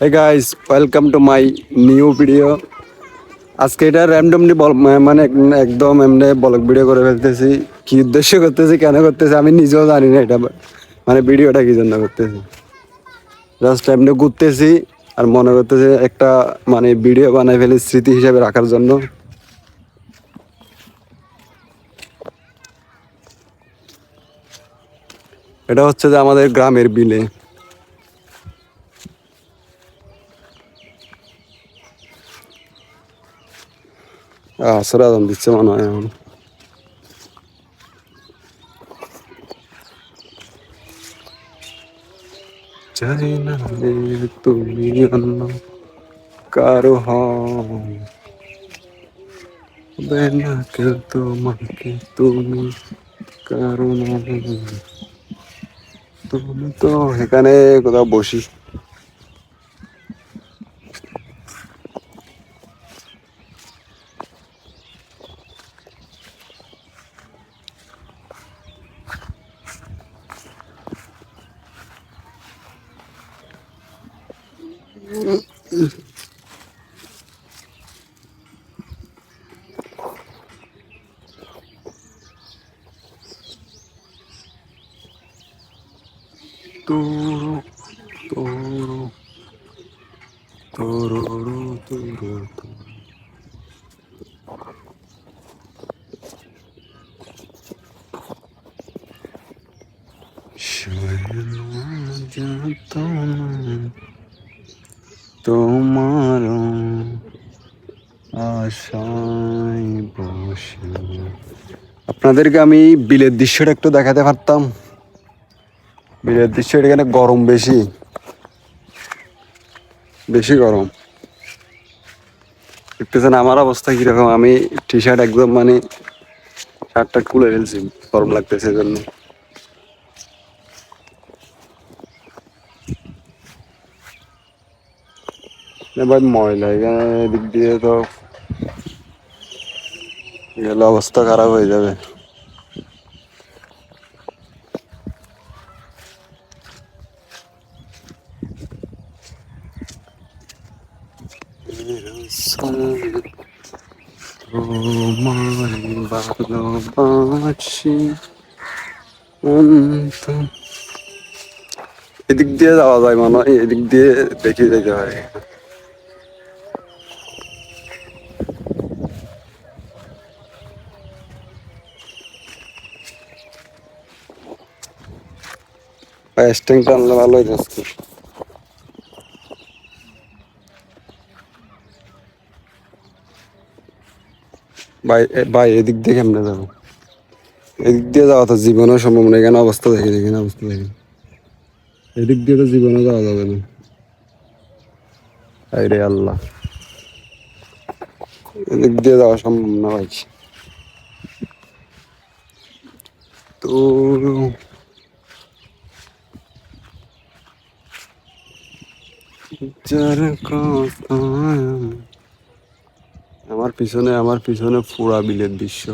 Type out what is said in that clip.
Hey guys, welcome to my new video. আজকে এটা randomly মানে একদম এমনি ব্লগ ভিডিও করে ফেলতেছি। কি উদ্দেশ্য করতেছি, কেন করতেছি আমি নিজেও জানি না। এটা মানে ভিডিওটা কি জন্য করতেছি, জাস্ট এমনি ঘুরতেছি আর মনে করতেছি একটা মানে ভিডিও বানাই ফেলি স্মৃতি হিসাবে রাখার জন্য। এটা হচ্ছে যে আমাদের গ্রামের বিলে। আসর আজান দিচ্ছে মনে হয় এখন। জানি না তুমি অন্য কারো হবে না কেউ তোমাকে, তুমি কারো নও। তুমি তো এখানে কোথাও বসি। তোরো তোরো তোরো তোরো তোরো। তোমার আশায় বসে আপনাদেরকে আমি বিলের দৃশ্যটা একটু দেখাতে পারতাম। বিলের দৃশ্য এখানে গরম বেশি বেশি গরম। দেখতেছেন আমার অবস্থা কিরকম, আমি টি শার্ট একদম মানে শার্টটা খুলে ফেলছি, গরম লাগতেছে জন্য। এবার ময়লা এখানে এদিক দিয়ে তো গেলে অবস্থা খারাপ হয়ে যাবে। ভালোবাসি এদিক দিয়ে যাওয়া যায় মনে হয়, এদিক দিয়ে দেখে যেতে হয়। স্ট্যান্ড টানলে ভালো হইতেছে। ভাই ভাই এদিক দিয়ে কেমনে যাবো? এদিক দিয়ে যাওয়া তো জীবনও সম্ভব না। এখানে অবস্থা দেখে, এখানে অবস্থা দেখে, এদিক দিয়ে তো জীবনে যাওয়া যাবে না। আরে আল্লাহ, এদিক দিয়ে যাওয়া সম্ভব না ভাই। তো যার কথা আমার পিছনে পুরা বিলের দৃশ্য।